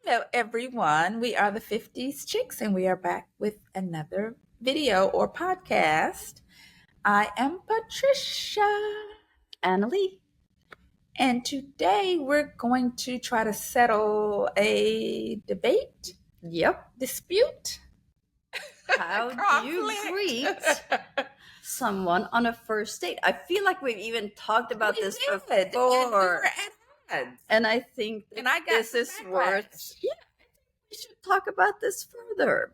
Hello, everyone. We are the 50s Chicks, and we are back with another video or podcast. I am Patricia, Annalie. and today we're going to try to settle a dispute. How do you greet someone on a first date? I feel like we've even talked about this And we before. were at odds. And I think And I got this is worth. Yeah, we should talk about this further.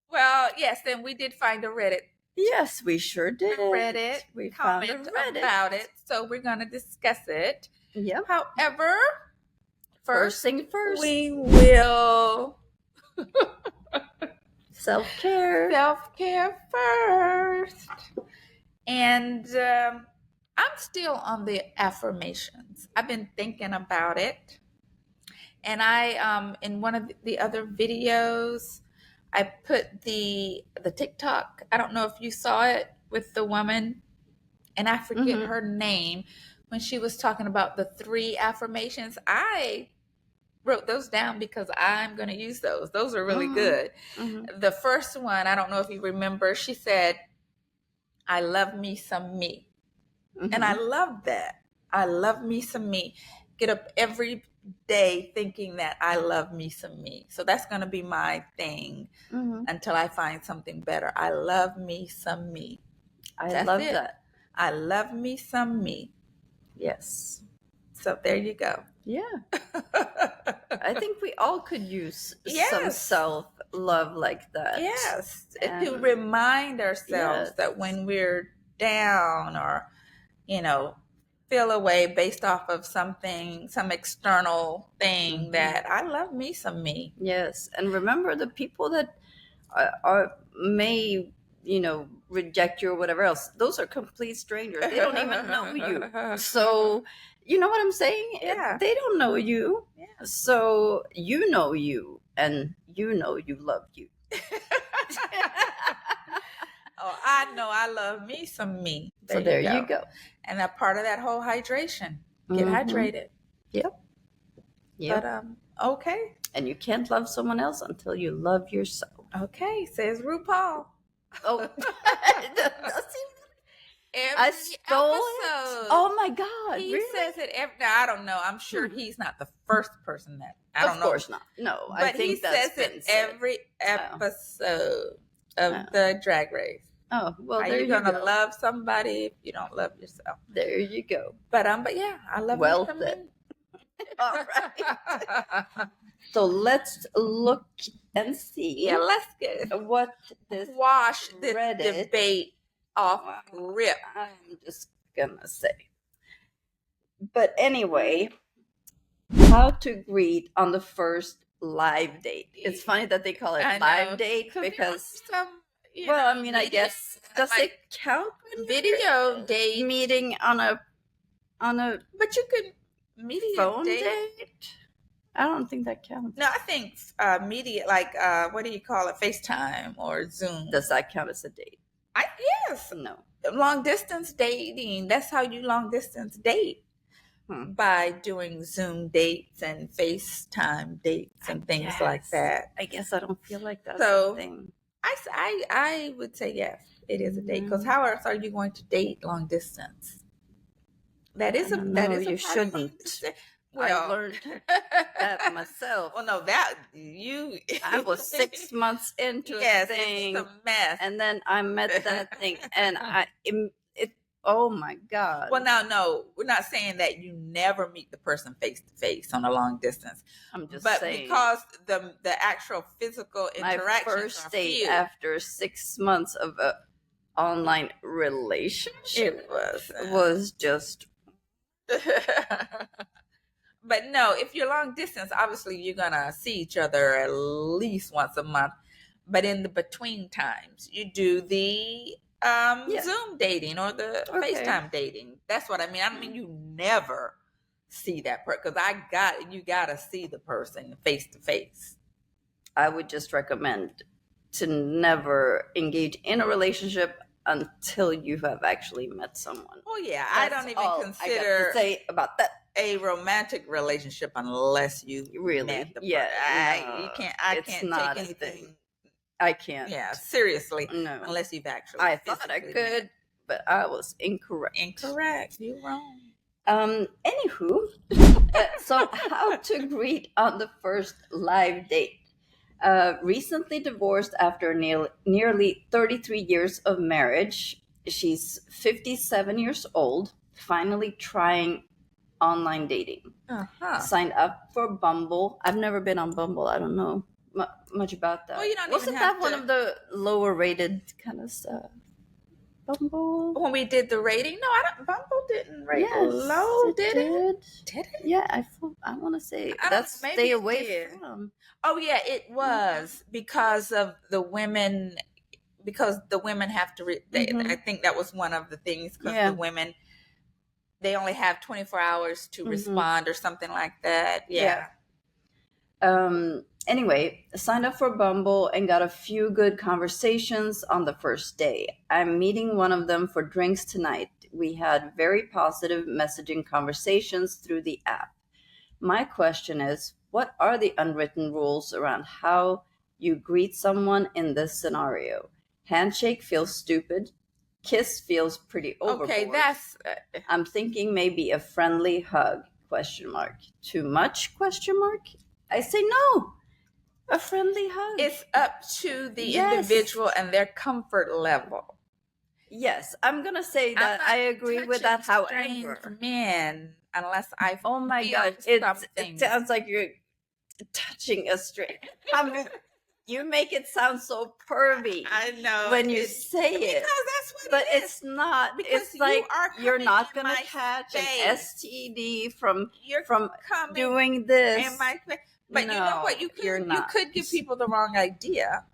Well, yes, and we did find a Reddit. Yes, we sure did. Reddit. We found a Comment Reddit about it, so we're going to discuss it. Yep. However, First thing first, we will self-care. Self-care first. And I'm still on the affirmations. I've been thinking about it. And I in one of the other videos, I put the TikTok. I don't know if you saw it with the woman, and I forget her name, when she was talking about the 3 affirmations. I wrote those down because I'm going to use those. Those are really good. The first one, I don't know if you remember, she said, I love me some me. And I love that. I love me some me. Get up every day thinking that I love me some me. So that's going to be my thing until I find something better. I love me some me. I love that. I love me some me. Yes. So there you go. Yeah. I think we all could use some self-love like that. Yes. To remind ourselves that when we're down or, feel away based off of something, some external thing, that I love me some me. Yes. And remember, the people that may reject you or whatever else, those are complete strangers. They don't even know you. So you know what I'm saying? Yeah. They don't know you. Yeah. So you know you, and you know you love you. Oh, I know I love me some me. So there you go. And a part of that whole hydration. Get hydrated. Yep. But okay. And you can't love someone else until you love yourself. Okay, says RuPaul. Oh, I stole it. Oh my God! He really? says it every. Now, I don't know. I'm sure he's not the first person that. I don't know. Of course not. No, but I think he says it every episode of the Drag Race. Oh well, Are you gonna love somebody if you don't love yourself? There you go. But yeah, I love well me. Then. All right. So let's look and see. Yeah, let's get what this wash this Reddit debate off rip. I'm just gonna say. But anyway, how to greet on the first live date. It's funny that they call it live date because well, I mean, I guess does it count video date meeting on a but you could media phone date? I don't think that counts. No, I think media, like what do you call it, FaceTime or Zoom. Does that count as a date? Yes. No. Long distance dating. That's how you long distance date. By doing Zoom dates and FaceTime dates and things like that. I guess I don't feel like that's a thing. I would say yes, it is a date, because how else are you going to date long distance? That is you shouldn't. Well, I learned that myself. Well, no, I was 6 months into a thing, it's a mess, and then I met that thing, and oh my God. Well, now, no, we're not saying that you never meet the person face to face on a long distance. I'm just saying, because the actual physical interaction. My first date after 6 months of a online relationship was just. But no, if you're long distance, obviously you're gonna see each other at least once a month. But in the between times, you do the Zoom dating or the FaceTime dating. That's what I mean. I don't mean you never see that person, because you gotta see the person face to face. I would just recommend to never engage in a relationship until you have actually met someone. Oh yeah, I don't even consider. I got to say about that. a romantic relationship unless you really met the yeah person. no, You can't. I it's can't not take a anything. thing. I can't. Yeah, seriously. No. Unless you've actually. I thought I could, met. but I was incorrect. Incorrect. You're wrong. Anywho, so how to greet on the first live date. Recently divorced after nearly 33 years of marriage. She's 57 years old, finally trying online dating. Signed up for Bumble. I've never been on Bumble. I don't know much about that. Well, you don't Wasn't even that have one to... of the lower rated kind of stuff? Bumble. When we did the rating, no, I don't. Bumble didn't rate low, did it? Did it? Yeah, I want to say that's stay away from. Oh yeah, it was because of the women. Because the women have to. I think that was one of the things. Because the women, they only have 24 hours to respond or something like that. Yeah. Anyway, signed up for Bumble and got a few good conversations on the first day. I'm meeting one of them for drinks tonight. We had very positive messaging conversations through the app. My question is, what are the unwritten rules around how you greet someone in this scenario? Handshake feels stupid. Kiss feels pretty overboard. Okay, that's... I'm thinking maybe a friendly hug, question mark. Too much, question mark? I say no. A friendly hug. It's up to the individual and their comfort level. Yes, I'm gonna say that I agree with that. However, men, unless I oh my god, it sounds like you're touching a string. I mean, you make it sound so pervy. I know when you say it, because that's what. But it's not. Because it's like you're not gonna catch an STD from doing this. But you know what? You could give people the wrong idea.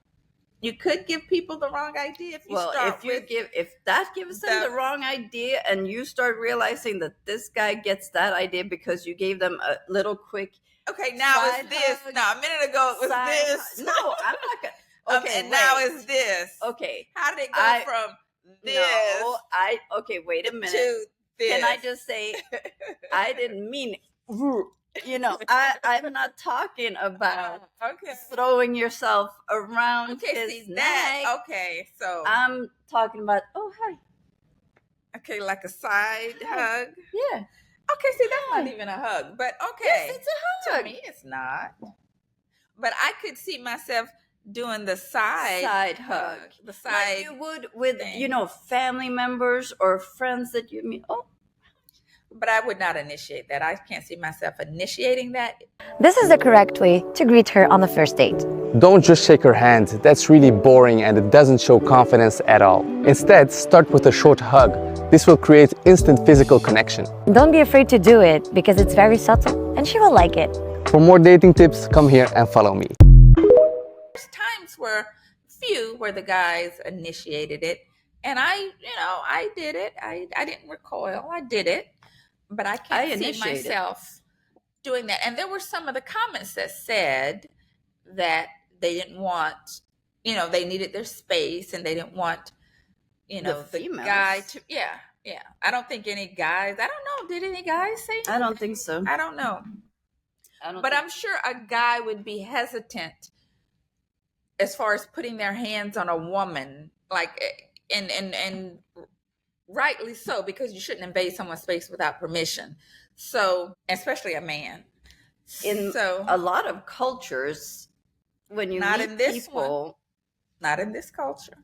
You could give people the wrong idea if that gives them the wrong idea, and you start realizing that this guy gets that idea because you gave them a little quick. Okay, now it's this. No, a minute ago it was this. No, I'm not gonna. Okay, and now it's this. Okay, how did it go from this? No, wait a minute. To this. Can I just say, I didn't mean. You know, I'm not talking about throwing yourself around his neck. Okay, so I'm talking about, oh, hi. Okay, like a side hug? Yeah. Okay, see, that's not even a hug, but okay. Yes, it's a hug. To me, it's not. But I could see myself doing the side hug. The side like you would with, family members or friends that you meet. Oh. But I would not initiate that. I can't see myself initiating that. This is the correct way to greet her on the first date. Don't just shake her hand. That's really boring and it doesn't show confidence at all. Instead, start with a short hug. This will create instant physical connection. Don't be afraid to do it because it's very subtle and she will like it. For more dating tips, come here and follow me. There's times where the guys initiated it and I did it. I didn't recoil. I did it. But I can't see myself doing that. And there were some of the comments that said that they didn't want, they needed their space and they didn't want, the guy to, yeah. I don't think any guys, I don't know. Did any guys say anything? I don't think so. I don't know. But I'm sure a guy would be hesitant as far as putting their hands on a woman, like, and rightly so, because you shouldn't invade someone's space without permission. So, especially a man. In a lot of cultures, when you not meet in this people, one. Not in this culture.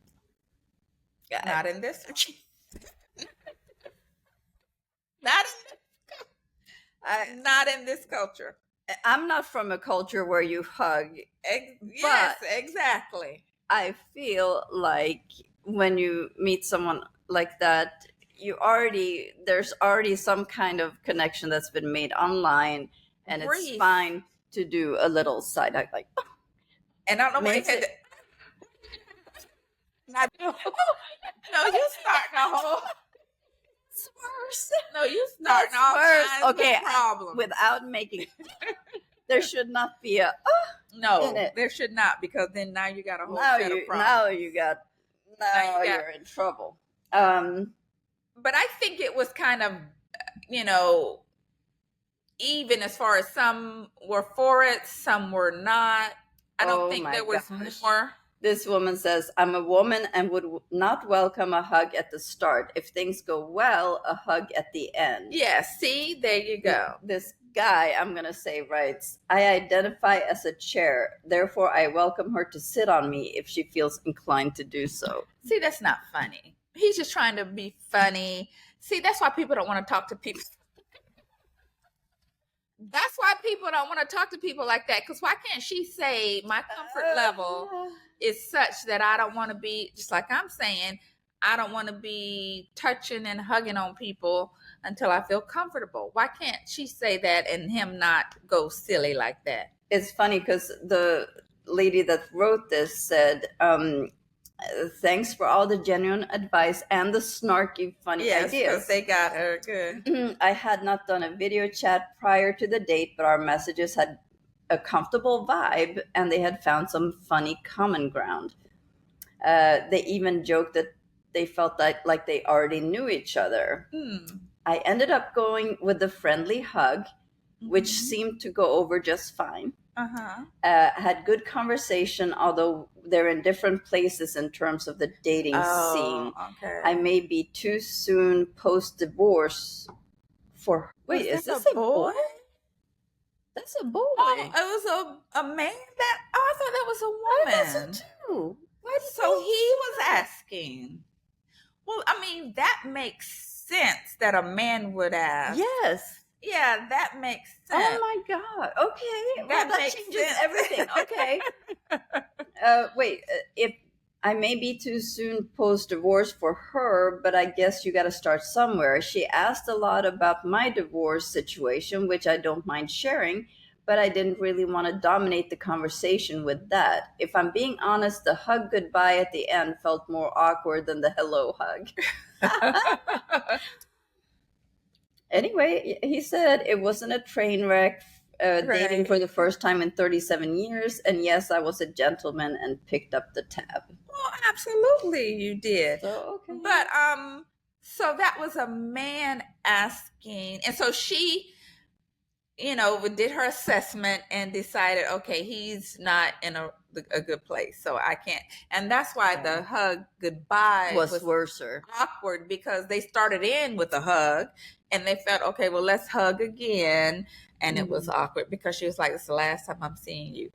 Not in this one. Not in this culture. I'm not from a culture where you hug. Yes, exactly. I feel like when you meet someone like that, there's already some kind of connection that's been made online, and it's fine to do a little side hug, like. And I don't know what it. No, you starting a whole. It's worse. No, you starting all kinds of problems without making. There should not be a. No, there should not, because then now you got a whole set of problems. Now you're in trouble. But I think it was kind of, even as far as some were for it, some were not. I don't think there was more. This woman says, I'm a woman and would not welcome a hug at the start. If things go well, a hug at the end. Yeah, see, there you go. This guy, I'm going to say, writes, I identify as a chair. Therefore, I welcome her to sit on me if she feels inclined to do so. See, that's not funny. He's just trying to be funny. See, that's why people don't want to talk to people. That's why people don't want to talk to people like that. Because why can't she say my comfort level is such that I don't want to be, just like I'm saying, I don't want to be touching and hugging on people until I feel comfortable. Why can't she say that and him not go silly like that? It's funny because the lady that wrote this said, thanks for all the genuine advice and the snarky, funny ideas. Yes, they got her good. I had not done a video chat prior to the date, but our messages had a comfortable vibe and they had found some funny common ground. They even joked that they felt like they already knew each other. I ended up going with the friendly hug, which seemed to go over just fine. Had good conversation, although they're in different places in terms of the dating scene. Okay. I may be too soon post-divorce for... Wait, is this a boy? That's a boy. Oh, it was a man that... Oh, I thought that was a woman. I was too. So he was asking. Well, I mean, that makes sense that a man would ask. Yes. Yeah, that makes sense. Oh my God. Okay. That changes everything. Okay. Wait, if I may be too soon post-divorce for her, but I guess you got to start somewhere. She asked a lot about my divorce situation, which I don't mind sharing, but I didn't really want to dominate the conversation with that. If I'm being honest, the hug goodbye at the end felt more awkward than the hello hug. Anyway, he said it wasn't a train wreck, dating for the first time in 37 years. And yes, I was a gentleman and picked up the tab. Well, absolutely you did. So, okay. But, so that was a man asking. And so she, did her assessment and decided, okay, he's not in a good place. So I can't. And that's why the hug goodbye was worser. Awkward, because they started in with a hug. And they felt, okay, well, let's hug again. And it was awkward because she was like, it's the last time I'm seeing you.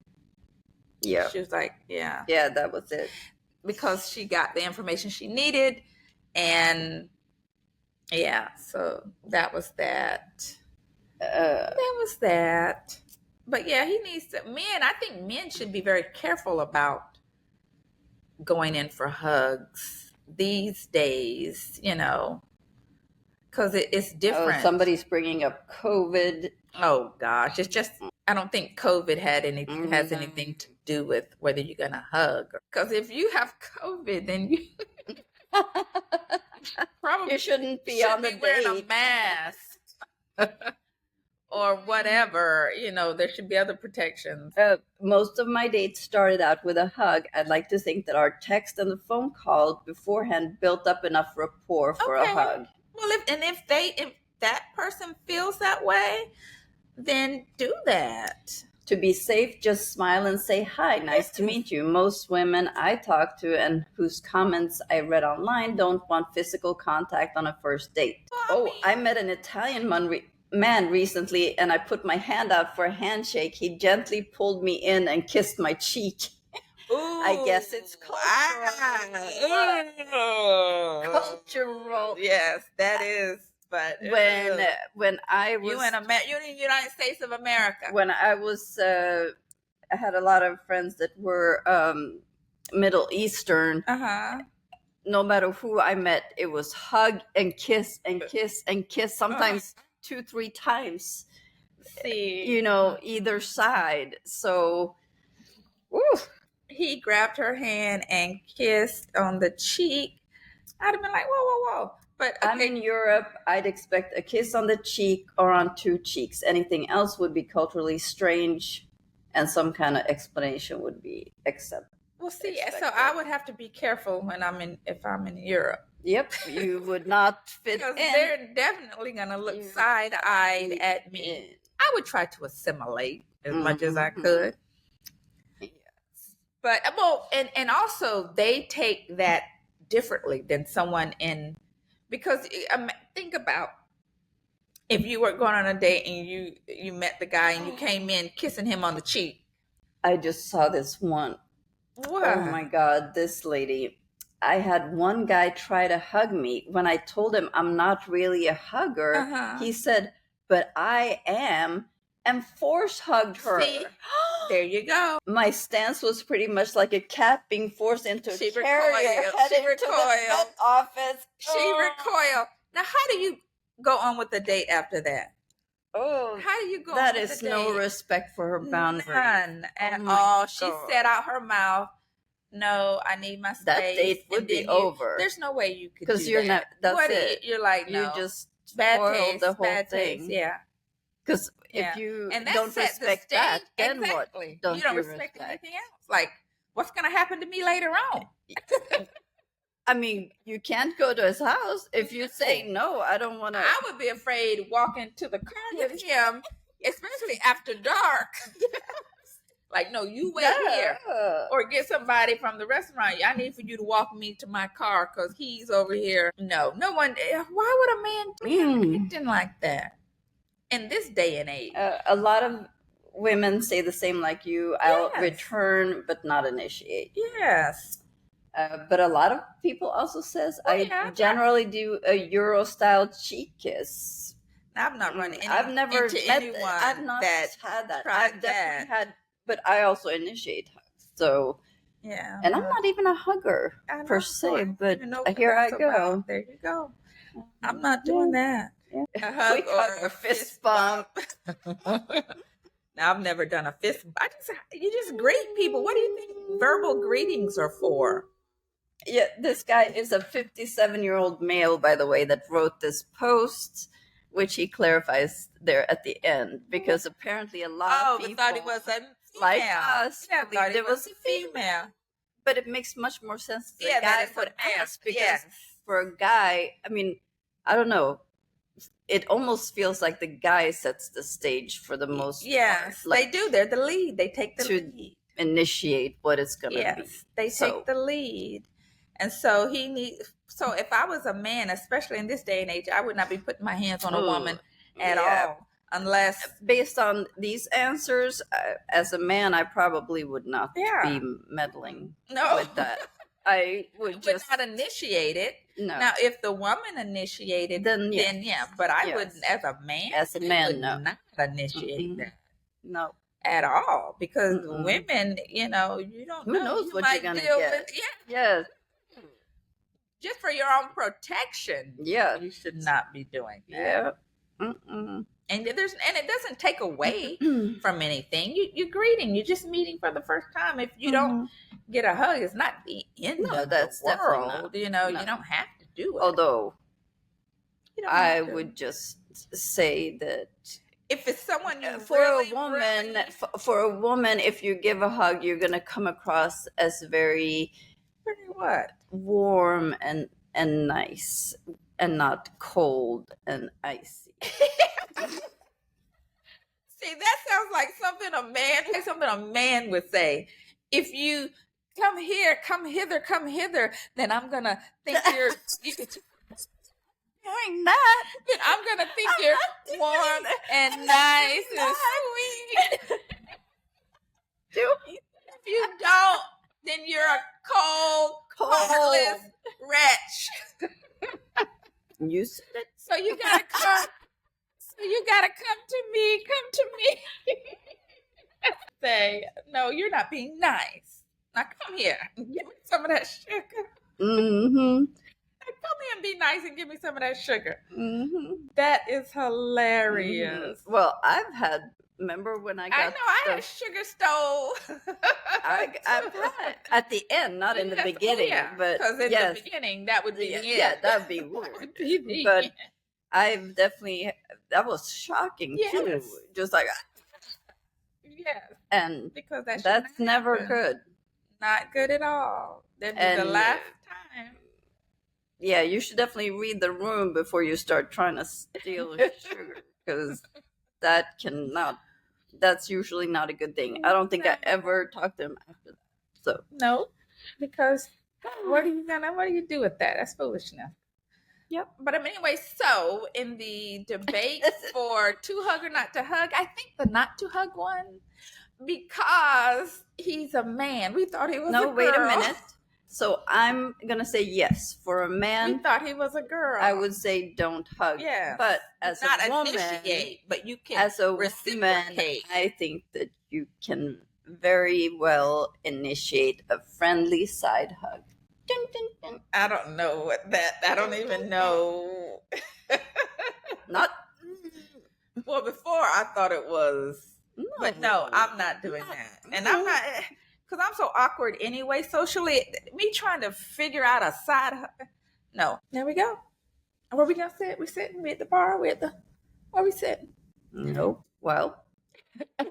Yeah. She was like, yeah. Yeah, that was it. Because she got the information she needed. And yeah, so that was that. But yeah, he needs to, I think men should be very careful about going in for hugs these days, because it's different. Somebody's bringing up COVID. Oh gosh, it's just, I don't think COVID has anything to do with whether you're gonna hug. Because if you have COVID, then you probably you shouldn't be on the date wearing a mask or whatever. There should be other protections. Most of my dates started out with a hug. I'd like to think that our text and the phone call beforehand built up enough rapport for a hug. Well, if that person feels that way, then do that. To be safe, just smile and say hi. Nice to meet you. Most women I talk to and whose comments I read online don't want physical contact on a first date. Well, I met an Italian man recently and I put my hand out for a handshake. He gently pulled me in and kissed my cheek. Ooh, I guess it's cultural. Cultural. Yes, that is. But when I was you in the United States of America. When I was, I had a lot of friends that were Middle Eastern. No matter who I met, it was hug and kiss and kiss and kiss. Sometimes 2-3 times. See, either side. So, he grabbed her hand and kissed on the cheek. I'd have been like, whoa. But okay. I'm in Europe. I'd expect a kiss on the cheek or on 2 cheeks. Anything else would be culturally strange, and some kind of explanation would be accepted. Well, see, so I would have to be careful if I'm in Europe. Yep, you would not fit because in. They're definitely gonna look side-eyed at me. I would try to assimilate as much as I could. But well, and also they take that differently than someone in, because think about if you were going on a date and you met the guy and you came in kissing him on the cheek. I just saw this one. What? Oh my God, this lady. I had one guy try to hug me. When I told him I'm not really a hugger, he said, "But I am," and force hugged her. See? There you go. My stance was pretty much like a cat being forced into a chariot, headed to the vet office. She recoiled. Now, how do you go on with the date after that? Oh, how do you go? That on with is the no date? respect for her boundaries. None at all. She set out her mouth. No, I need my space. That date would be over. There's no way you could, because you're not. That's what it. You're like, no. You just bad spoiled taste, the whole bad thing. Taste, yeah. Because if you and don't respect that, then exactly. what? Don't you don't respect anything else. Like, what's going to happen to me later on? I mean, you can't go to his house if you say no. I don't want to. I would be afraid walking to the car with him, especially after dark. Like, no, you wait here, or get somebody from the restaurant. I need for you to walk me to my car because he's over here. No one. Why would a man be acting like that in this day and age? A lot of women say the same like you. I'll return, but not initiate. Yes. But a lot of people also says I generally do a Euro style cheek kiss. I've not run into I've never met anyone. I've not that had that. I've definitely had, but I also initiate hugs. So yeah, and I'm not even a hugger per se. But here I go. There you go. I'm not doing that. Yeah. A hug or a fist bump. Now, I've never done a fist. You just greet people. What do you think verbal greetings are for? Yeah, this guy is a 57-year-old male, by the way, that wrote this post, which he clarifies there at the end, because apparently a lot of people thought it was a female. Like us. Yeah, thought it was a female. But it makes much more sense. The guy guy would ask, because for a guy, I mean, I don't know. It almost feels like the guy sets the stage for the most part. Yes, Like, they do. They're the lead. They take the lead. Initiate what it's going to be. They take the lead. And so so if I was a man, especially in this day and age, I would not be putting my hands on a woman at all. Unless, based on these answers, as a man, I probably would not be meddling with that. I would just not initiate it. No. Now, if the woman initiated, then yeah. But I wouldn't, as a man, not initiate that. No. At all, because women, you don't Who know. knows what you're gonna deal get? With, Yes. Just for your own protection. Yeah. You should not be doing that. Yeah. And it doesn't take away from anything. You're greeting. You're just meeting for the first time. If you don't get a hug, it's not the end of the world. You don't have to do it. Although I would just say that if it's someone you for a woman, if you give a hug, you're gonna come across as very warm and nice, and not cold and icy. See, that sounds like something a man would say. If you come here, come hither, then I'm gonna think you're doing that. Then I'm gonna think you're warm and nice and sweet. If you don't, then you're a cold, heartless wretch. You said it. So you gotta come. Come to me. Say, no, you're not being nice. Now come here. Give me some of that sugar. Mm-hmm. Come here and be nice and give me some of that sugar. Mm-hmm. That is hilarious. Mm-hmm. Well, I've had. Remember when I had a sugar stove. I've had it at the end, not in the beginning. But because in the beginning, that would be the end. Yeah, that would be weird. But I've definitely, that was shocking too. Just like, and because that's never good. Not good at all. That'd be the last time. Yeah, you should definitely read the room before you start trying to steal sugar, because that's usually not a good thing. I don't think I ever talked to him after that. So no, because what do you do with that? That's foolishness. Yep. But anyway, so in the debate for to hug or not to hug, I think the not to hug one, because he's a man. We thought he was a girl. No, wait a minute. So I'm gonna say yes. For a man, we thought he was a girl. I would say don't hug. Yeah. But as not a woman, initiate, but you can as a reciprocate. woman, I think that you can very well initiate a friendly side hug. Dun, dun, dun. I don't know what that. I don't even know. Not. Well, before I thought it was. No, but no, I'm not doing that. And I'm not, because I'm so awkward anyway, socially. Me trying to figure out a side. No. There we go. Where we going to sit? We sitting? We at the bar? Where we sitting? Nope. Well,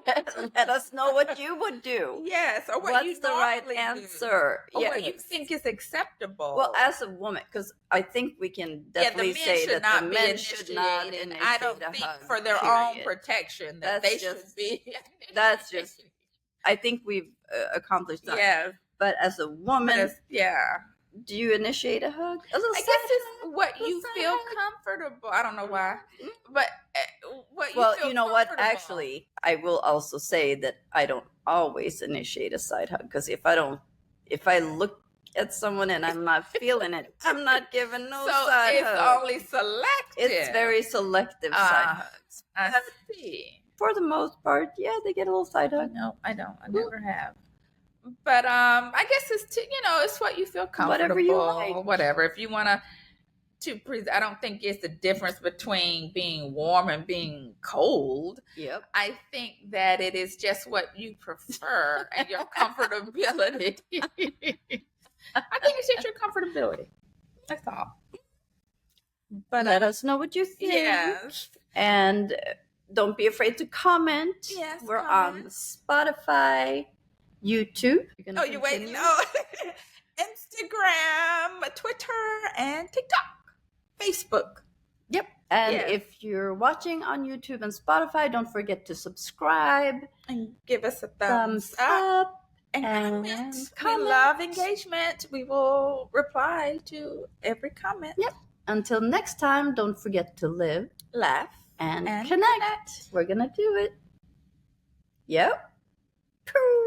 let us know what you would do. Yes. Or what's the right answer? Or what you think is acceptable. Well, as a woman, because I think we can definitely say that the men should not initiate I don't a think hug, for their own protection that they should be. That's just, I think we've accomplished that. Yeah. But as a woman, do you initiate a hug? I guess it's what you feel comfortable. I don't know why, but what you well, feel you know what? Actually, I will also say that I don't always initiate a side hug, because if I look at someone and I'm not feeling it, I'm not giving no side hug. So it's only selective. It's very selective side hugs. I see. For the most part, yeah, they get a little side hug. No, I don't. I never have. But I guess it's it's what you feel comfortable. Whatever you like. Whatever. If you want I don't think it's a difference between being warm and being cold. Yep. I think that it is just what you prefer and your comfortability. I think it's just your comfortability. That's all. But let us know what you think. Yes. And don't be afraid to comment. Yes. We're on Spotify, YouTube. You're waiting? No. Instagram, Twitter, and TikTok. Facebook. Yep. And if you're watching on YouTube and Spotify, don't forget to subscribe. And give us a thumbs up. And comment. We love engagement. We will reply to every comment. Yep. Until next time, don't forget to live, laugh, and connect. We're going to do it. Yep. Pooh.